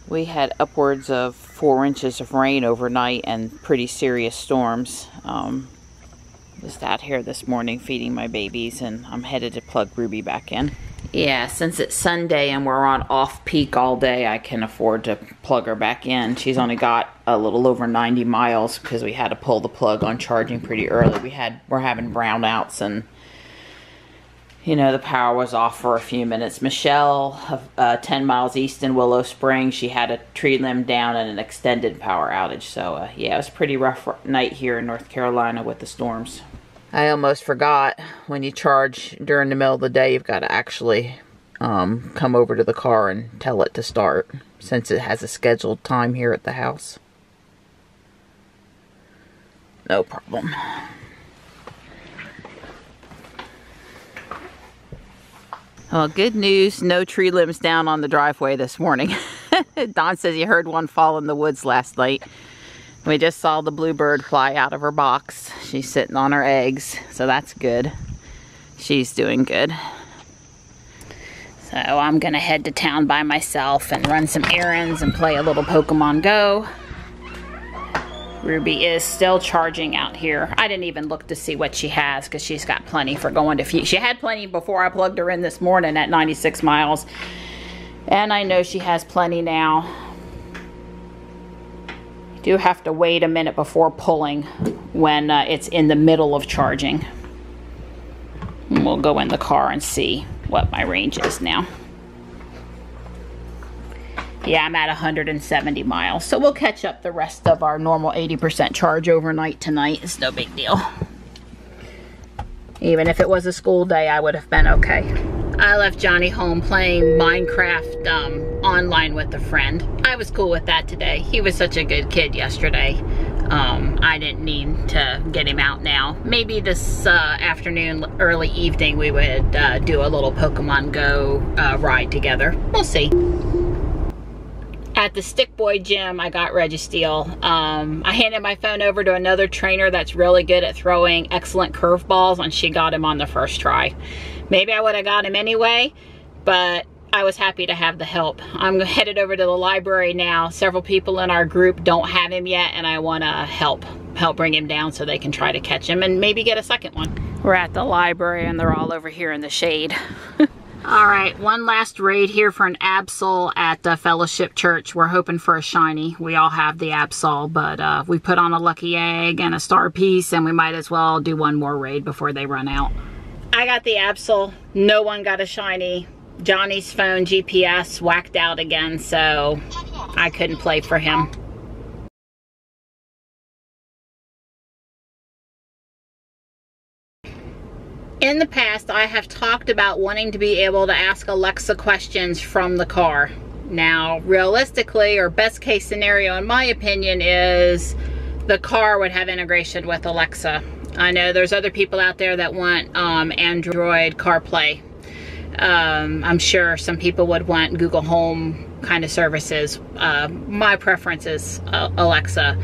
We had upwards of 4 inches of rain overnight and pretty serious storms. Just out here this morning feeding my babies, and I'm headed to plug Ruby back in. Yeah, since it's Sunday and we're on off-peak all day, I can afford to plug her back in. She's only got a little over 90 miles because we had to pull the plug on charging pretty early. We're having brownouts, and you know, the power was off for a few minutes. Michelle, 10 miles east in Willow Springs, she had a tree limb down and an extended power outage. So yeah, it was a pretty rough night here in North Carolina with the storms. I almost forgot, when you charge during the middle of the day, you've got to actually come over to the car and tell it to start, since it has a scheduled time here at the house. No problem. Well, good news, no tree limbs down on the driveway this morning. Don says he heard one fall in the woods last night. We just saw the bluebird fly out of her box. She's sitting on her eggs, so that's good. She's doing good. So I'm gonna head to town by myself and run some errands and play a little Pokemon Go. Ruby is still charging out here. I didn't even look to see what she has because she's got plenty for going to feed. She had plenty before I plugged her in this morning at 96 miles. And I know she has plenty now. You do have to wait a minute before pulling when it's in the middle of charging. And we'll go in the car and see what my range is now. Yeah, I'm at 170 miles, so we'll catch up the rest of our normal 80% charge overnight tonight. It's no big deal. Even if it was a school day, I would have been okay. I left Johnny home playing Minecraft online with a friend. I was cool with that today. He was such a good kid yesterday. I didn't need to get him out now. Maybe this afternoon, early evening, we would do a little Pokemon Go ride together. We'll see. At the Stick Boy gym, I got Registeel. I handed my phone over to another trainer that's really good at throwing excellent curveballs, and she got him on the first try. Maybe I would have got him anyway, but I was happy to have the help. I'm headed over to the library now. Several people in our group don't have him yet, and I want to help bring him down so they can try to catch him and maybe get a second one. We're at the library, and they're all over here in the shade. All right, one last raid here for an Absol at Fellowship Church. We're hoping for a shiny. We all have the Absol, but we put on a lucky egg and a star piece, and we might as well do one more raid before they run out. I got the Absol. No one got a shiny. Johnny's phone GPS whacked out again, so I couldn't play for him. In the past, I have talked about wanting to be able to ask Alexa questions from the car. Now, realistically, or best case scenario in my opinion, is the car would have integration with Alexa. I know there's other people out there that want Android CarPlay. I'm sure some people would want Google Home kind of services. My preference is Alexa.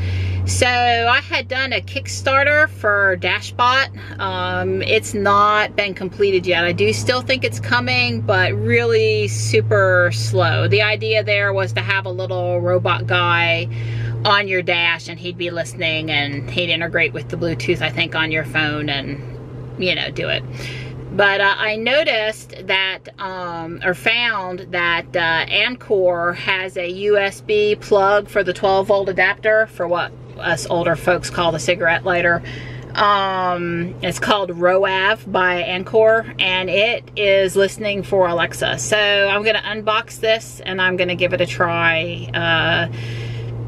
So I had done a Kickstarter for Dashbot. It's not been completed yet. I do still think it's coming, but really super slow. The idea there was to have a little robot guy on your dash, and he'd be listening, and he'd integrate with the Bluetooth, I think, on your phone, and, you know, do it. But I noticed that, or found that Ankor has a USB plug for the 12-volt adapter for what us older folks call the cigarette lighter. It's called Roav by Ankor, and it is listening for Alexa. So I'm going to unbox this, and I'm going to give it a try.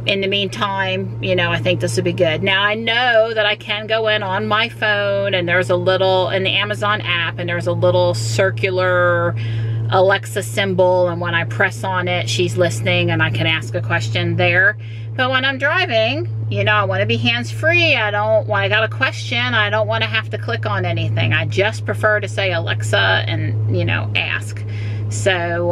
In the meantime, you know, I think this would be good. Now, I know that I can go in on my phone, and there's a little, in the Amazon app, and there's a little circular Alexa symbol, and when I press on it, she's listening, and I can ask a question there. But when I'm driving, you know, I want to be hands-free. When I got a question, I don't want to have to click on anything. I just prefer to say Alexa and, you know, ask. So,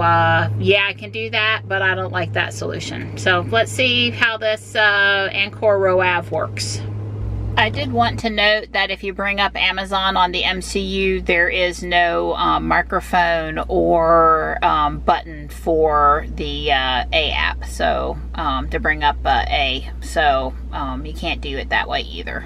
yeah, I can do that, but I don't like that solution. So let's see how this Ankor Roav works. I did want to note that if you bring up Amazon on the MCU, there is no microphone or button for the A app, so to bring up A, so you can't do it that way either.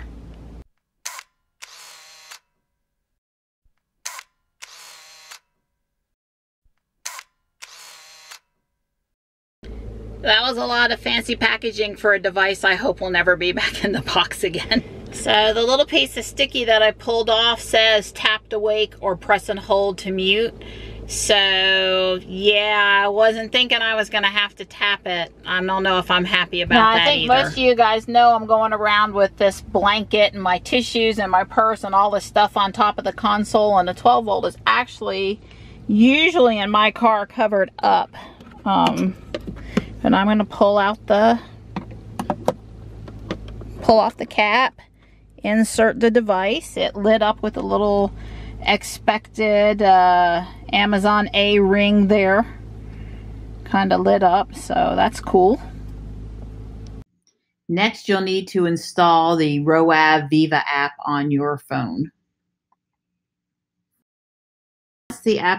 That was a lot of fancy packaging for a device I hope will never be back in the box again. So the little piece of sticky that I pulled off says tap to wake or press and hold to mute. So yeah, I wasn't thinking I was gonna have to tap it. I don't know if I'm happy about that either. I think most of you guys know I'm going around with this blanket and my tissues and my purse and all this stuff on top of the console, and the 12 volt is actually usually in my car covered up. And I'm gonna pull off the cap, insert the device. It lit up with a little expected Amazon A ring there. Kind of lit up, so that's cool. Next, you'll need to install the Roav Viva app on your phone.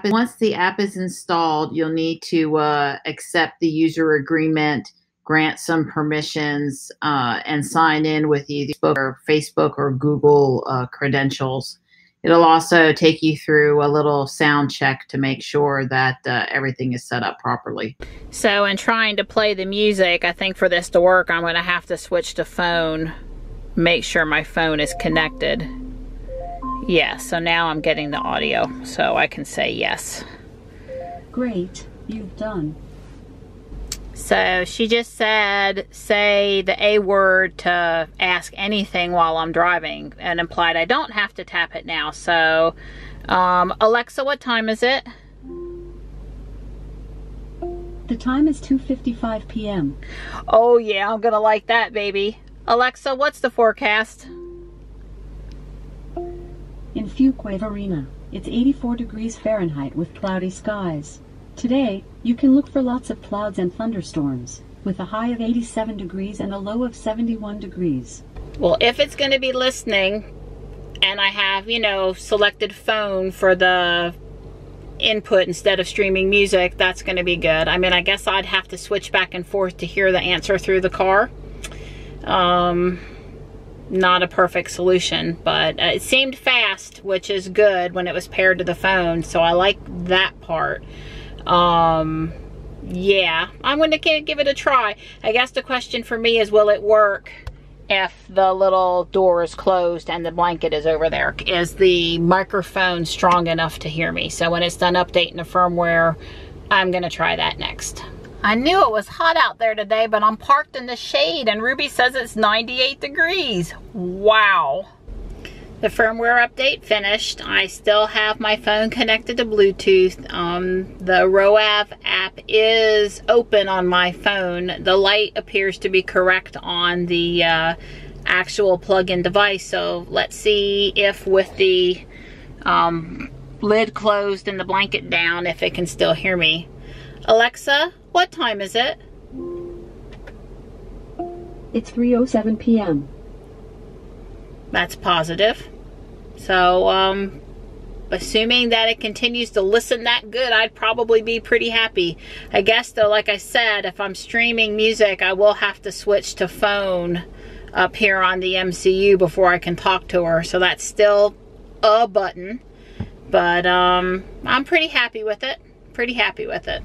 Once the app is installed, you'll need to accept the user agreement, grant some permissions, and sign in with either Facebook or Google credentials. It'll also take you through a little sound check to make sure that everything is set up properly. So in trying to play the music, I think for this to work, I'm going to have to switch to phone, make sure my phone is connected. Yeah, so now I'm getting the audio, so I can say yes. Great, you've done. So she just said, say the A word to ask anything while I'm driving, and implied I don't have to tap it now. So, Alexa, what time is it? The time is 2:55 p.m. Oh yeah, I'm gonna like that, baby. Alexa, what's the forecast? In Fuquay-Varina, it's 84 degrees Fahrenheit with cloudy skies. Today, you can look for lots of clouds and thunderstorms, with a high of 87 degrees and a low of 71 degrees. Well, if it's going to be listening, and I have, you know, selected phone for the input instead of streaming music, that's going to be good. I mean, I guess I'd have to switch back and forth to hear the answer through the car. Not a perfect solution, but it seemed fast, which is good when it was paired to the phone, so I like that part. Yeah, I'm going to give it a try. I guess the question for me is, will it work if the little door is closed and the blanket is over there? Is the microphone strong enough to hear me? So when it's done updating the firmware, I'm going to try that next. I knew it was hot out there today, but I'm parked in the shade and Ruby says it's 98 degrees. Wow. The firmware update finished. I still have my phone connected to Bluetooth. The Roav app is open on my phone. The light appears to be correct on the actual plug-in device. So let's see if with the lid closed and the blanket down, if it can still hear me. Alexa, what time is it? It's 3:07 p.m. That's positive. So, assuming that it continues to listen that good, I'd probably be pretty happy. I guess, though, like I said, if I'm streaming music, I will have to switch to phone up here on the MCU before I can talk to her. So that's still a button. But, I'm pretty happy with it. Pretty happy with it.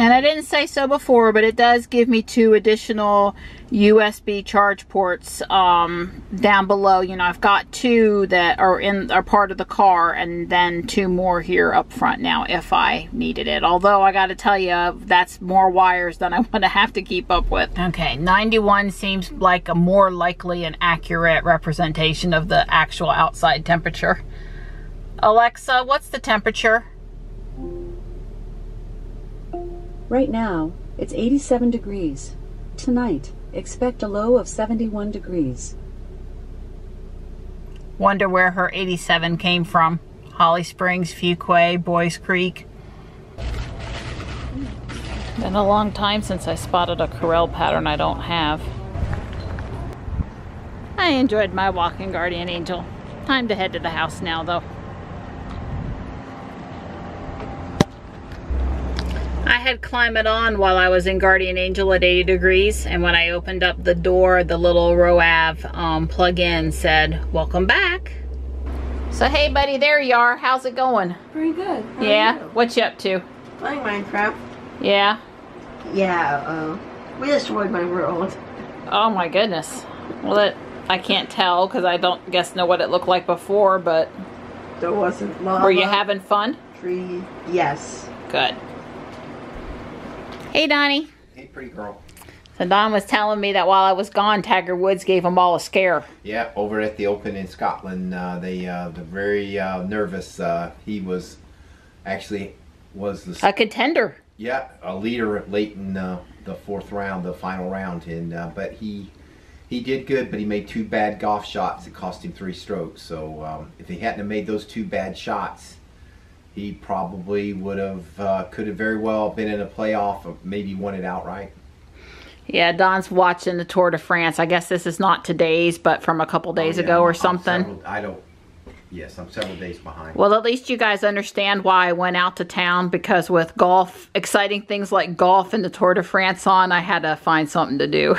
And I didn't say so before, but it does give me 2 additional USB charge ports down below. You know, I've got 2 that are part of the car, and then 2 more here up front now if I needed it. Although I got to tell you, that's more wires than I want to have to keep up with. Okay, 91 seems like a more likely and accurate representation of the actual outside temperature. Alexa, what's the temperature? Right now, it's 87 degrees. Tonight, expect a low of 71 degrees. Wonder where her 87 came from. Holly Springs, Fuquay, Boys Creek. Been a long time since I spotted a Corel pattern I don't have. I enjoyed my walk in Guardian Angel. Time to head to the house now, though. I had Climate On while I was in Guardian Angel at 80 degrees, and when I opened up the door, the little Roav plug-in said, "Welcome back." So hey buddy, there you are. How's it going? Pretty good. How Yeah? are you? What you up to? Playing Minecraft. Yeah? Yeah, we destroyed my world. Oh my goodness. Well, I can't tell because I don't know what it looked like before, but There wasn't lava. were you having fun? Tree. Yes. Good. Hey Donnie. Hey, pretty girl. So Don was telling me that while I was gone, Tiger Woods gave them all a scare. Yeah, over at the Open in Scotland, they're very nervous. He was actually A contender. a leader late in the fourth round, the final round, and but he did good, but he made 2 bad golf shots that cost him 3 strokes. So if he hadn't have made those 2 bad shots, he probably would have could have very well been in a playoff or maybe won it outright. Yeah, Don's watching the Tour de France. I guess this is not today's, but from a couple days ago or something. Yes, I'm several days behind. Well, at least you guys understand why I went out to town, because with golf, exciting things like golf and the Tour de France on, I had to find something to do.